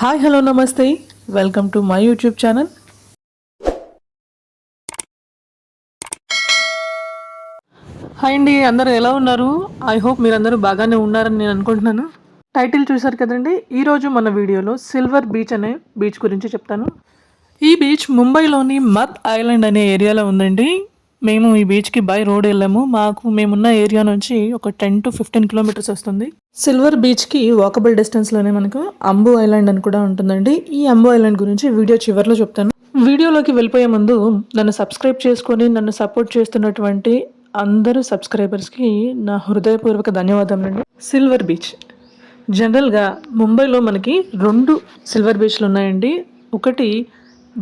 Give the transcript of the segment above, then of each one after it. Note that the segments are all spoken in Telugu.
హాయ్ హలో నమస్తే welcome to my YouTube channel. Hi అండి, అందరూ ఎలా ఉన్నారు? ఐ హోప్ మీరందరూ బాగానే ఉన్నారని నేను అనుకుంటున్నాను. టైటిల్ చూశారు కదండి. ఈరోజు మన వీడియోలో సిల్వర్ బీచ్ అనే బీచ్ గురించి చెప్తాను. ఈ బీచ్ ముంబైలోని మద్ ఐలాండ్ అనే ఏరియాలో ఉందండి. మేము ఈ బీచ్కి బై రోడ్ వెళ్ళాము. మేమున్న ఏరియా నుంచి ఒక 10 to 15 కిలోమీటర్స్ వస్తుంది. సిల్వర్ బీచ్కి వాకబుల్ డిస్టెన్స్లోనే మనకు అంబు ఐలాండ్ అని కూడా ఉంటుందండి. ఈ అంబు ఐలాండ్ గురించి వీడియో చివరిలో చెప్తాను. వీడియోలోకి వెళ్ళిపోయే ముందు నన్ను సబ్స్క్రైబ్ చేసుకొని నన్ను సపోర్ట్ చేస్తున్నటువంటి అందరూ సబ్స్క్రైబర్స్కి నా హృదయపూర్వక ధన్యవాదాలండి. సిల్వర్ బీచ్ జనరల్గా ముంబైలో మనకి 2 సిల్వర్ బీచ్లు ఉన్నాయండి. ఒకటి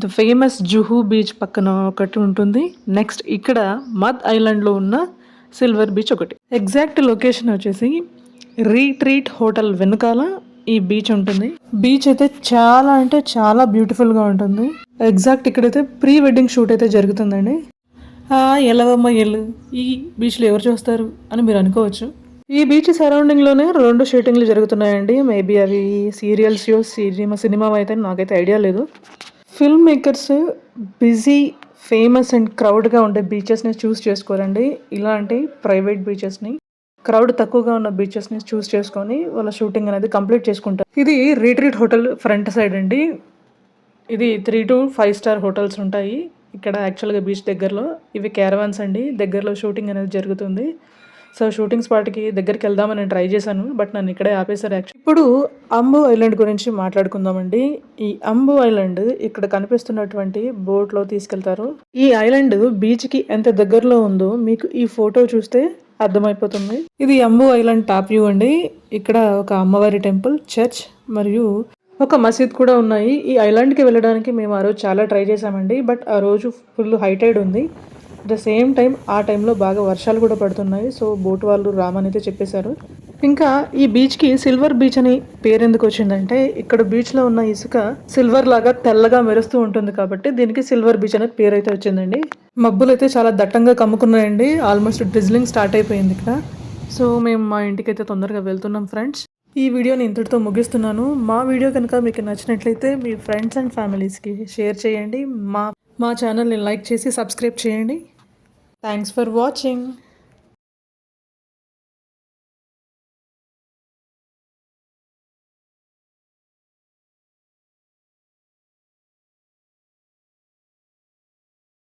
ద ఫేమస్ జుహూ బీచ్ పక్కన ఒకటి ఉంటుంది. నెక్స్ట్ ఇక్కడ మద్ ఐలాండ్లో ఉన్న సిల్వర్ బీచ్ ఒకటి. ఎగ్జాక్ట్ లొకేషన్ వచ్చేసి రీట్రీట్ హోటల్ వెనుకాల ఈ బీచ్ ఉంటుంది. బీచ్ అయితే చాలా అంటే చాలా బ్యూటిఫుల్గా ఉంటుంది. ఎగ్జాక్ట్ ఇక్కడైతే ప్రీ వెడ్డింగ్ షూట్ అయితే జరుగుతుందండి. ఎలవమ్మ ఎల్లు, ఈ బీచ్లో ఎవరు చూస్తారు అని మీరు అనుకోవచ్చు. ఈ బీచ్ సరౌండింగ్లోనే 2 షూటింగ్లు జరుగుతున్నాయండి. మేబీ అవి సీరియల్ షోస్, సినిమా అయితే నాకైతే ఐడియా లేదు. Film makers busy, famous and క్రౌడ్గా ఉండే బీచెస్ని చూస్ చేసుకోరండి. ఇలాంటి ప్రైవేట్ బీచెస్ని, క్రౌడ్ తక్కువగా ఉన్న బీచెస్ని చూస్ చేసుకొని వాళ్ళ షూటింగ్ అనేది కంప్లీట్ చేసుకుంటారు. ఇది రీట్రీట్ హోటల్ ఫ్రంట్ సైడ్ అండి. ఇది 3 to 5 స్టార్ హోటల్స్ ఉంటాయి ఇక్కడ యాక్చువల్గా బీచ్ దగ్గరలో. ఇవి క్యారవాన్స్ అండి. దగ్గరలో షూటింగ్ అనేది జరుగుతుంది. సో షూటింగ్ స్పాట్కి దగ్గరికి వెళ్దామని నేను ట్రై చేశాను, బట్ నన్ను ఇక్కడే ఆపేశారు యాక్చువల్. ఇప్పుడు అంబు ఐలాండ్ గురించి మాట్లాడుకుందామండి. ఈ అంబు ఐలాండ్ ఇక్కడ కనిపిస్తున్నటువంటి బోట్లో తీసుకెళ్తారు. ఈ ఐలాండ్ బీచ్కి ఎంత దగ్గరలో ఉందో మీకు ఈ ఫోటో చూస్తే అర్థమైపోతుంది. ఇది అంబు ఐలాండ్ టాప్ వ్యూ అండి. ఇక్కడ ఒక అమ్మవారి టెంపుల్, చర్చ్ మరియు ఒక మసీద్ కూడా ఉన్నాయి. ఈ ఐలాండ్కి వెళ్ళడానికి మేము ఆ రోజు చాలా ట్రై చేసామండి, బట్ ఆ రోజు ఫుల్ హై టైడ్ ఉంది. అట్ ద సేమ్ టైం ఆ టైంలో బాగా వర్షాలు కూడా పడుతున్నాయి. సో బోట్ వాళ్ళు రామని అయితే చెప్పేశారు. ఇంకా ఈ బీచ్కి సిల్వర్ బీచ్ అని పేరు ఎందుకు వచ్చిందంటే ఇక్కడ బీచ్లో ఉన్న ఇసుక సిల్వర్ లాగా తెల్లగా మెరుస్తూ ఉంటుంది కాబట్టి దీనికి సిల్వర్ బీచ్ అనే పేరు అయితే వచ్చిందండి. మబ్బులు అయితే చాలా దట్టంగా కమ్ముకున్నాయండి. ఆల్మోస్ట్ డ్రిజ్లింగ్ స్టార్ట్ అయిపోయింది ఇక్కడ. సో మేము మా ఇంటికి అయితే తొందరగా వెళ్తున్నాం ఫ్రెండ్స్. ఈ వీడియోని ఇంతటితో ముగిస్తున్నాను. మా వీడియో కనుక మీకు నచ్చినట్లయితే మీ ఫ్రెండ్స్ అండ్ ఫ్యామిలీస్కి షేర్ చేయండి. మా ఛానల్ని లైక్ చేసి సబ్స్క్రైబ్ చేయండి. Thanks for watching.